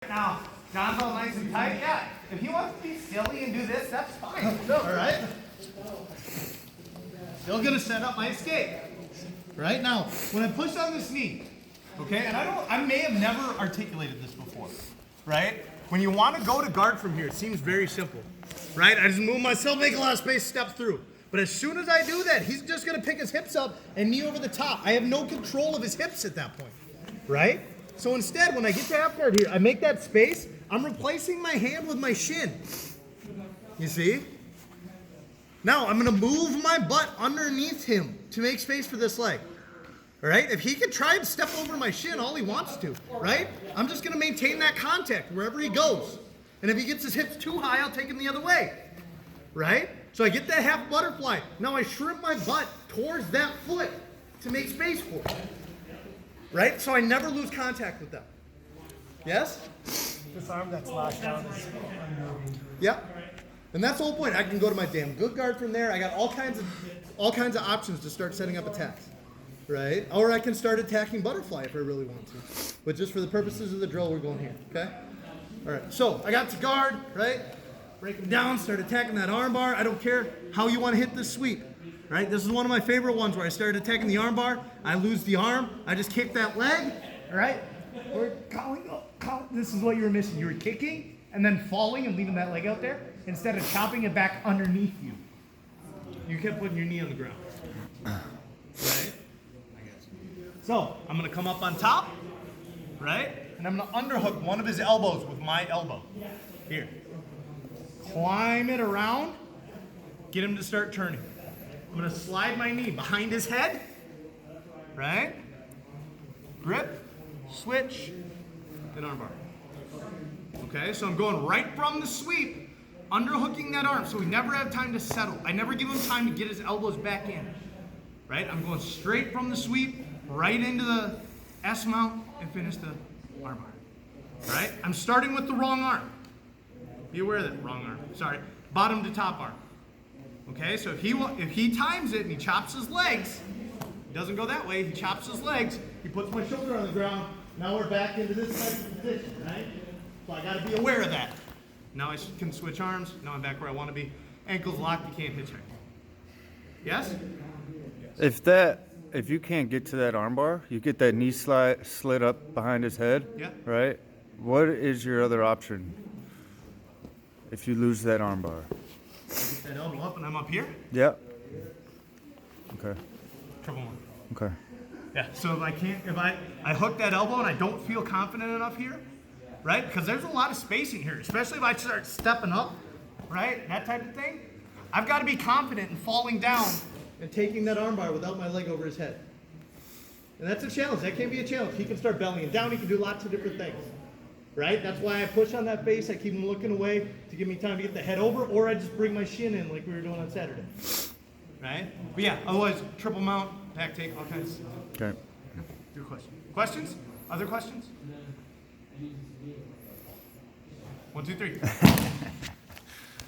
Now, John's all nice and tight. Yeah, if he wants to be silly and do this, that's fine. All right? Still gonna set up my escape. Right now, when I push on this knee, okay, and I may have never articulated this before, right? When you want to go to guard from here, it seems very simple, right? I just move myself, make a lot of space, step through. But as soon as I do that, he's just gonna pick his hips up and knee over the top. I have no control of his hips at that point, right? So instead, when I get to half guard here, I make that space, I'm replacing my hand with my shin. You see? Now, I'm gonna move my butt underneath him to make space for this leg. All right? If he can try and step over my shin all he wants to, right? I'm just gonna maintain that contact wherever he goes. And if he gets his hips too high, I'll take him the other way, right? So I get that half butterfly. Now I shrimp my butt towards that foot to make space for it, right? So I never lose contact with them. Yes? This arm that's locked down is unmoving. Yep. And that's the whole point. I can go to my damn good guard from there. I got all kinds of options to start setting up attacks, right? Or I can start attacking butterfly if I really want to. But just for the purposes of the drill, we're going here, okay? All right, so I got to guard, right? Break him down, start attacking that arm bar. I don't care how you want to hit this sweep, right? This is one of my favorite ones where I started attacking the arm bar. I lose the arm. I just kick that leg, all right? Or this is what you were missing. You were kicking and then falling and leaving that leg out there instead of chopping it back underneath you. You kept putting your knee on the ground, right? So I'm gonna come up on top, right? And I'm gonna underhook one of his elbows with my elbow. Here. Climb it around, get him to start turning. I'm gonna slide my knee behind his head, right? Grip, switch, and armbar. Okay, so I'm going right from the sweep, underhooking that arm, so we never have time to settle. I never give him time to get his elbows back in, right? I'm going straight from the sweep, right into the S mount, and finish the armbar, right? I'm starting with the wrong arm. Be aware of that, wrong arm, sorry. Bottom to top arm. Okay, so if he times it and he chops his legs, he doesn't go that way, he chops his legs, he puts my shoulder on the ground, now we're back into this type of position, right? So I gotta be aware of that. Now I can switch arms, now I'm back where I wanna be. Ankles locked, you can't hitchhike. Yes? If you can't get to that armbar, you get that knee slid up behind his head, Yeah. right? What is your other option if you lose that armbar? Get that elbow up and I'm up here. Yeah. Okay. Triple one. Okay. Yeah, so if I hook that elbow and I don't feel confident enough here, right? Because there's a lot of spacing here, especially if I start stepping up, right? That type of thing. I've got to be confident in falling down and taking that armbar without my leg over his head. And that's a challenge. That can be a challenge. He can start bellying down. He can do lots of different things, right? That's why I push on that face. I keep him looking away to give me time to get the head over, or I just bring my shin in like we were doing on Saturday, right? But yeah, otherwise, triple mount, back take, all kinds of stuff. Okay. Your question. Questions? Other questions? 1, 2, 3.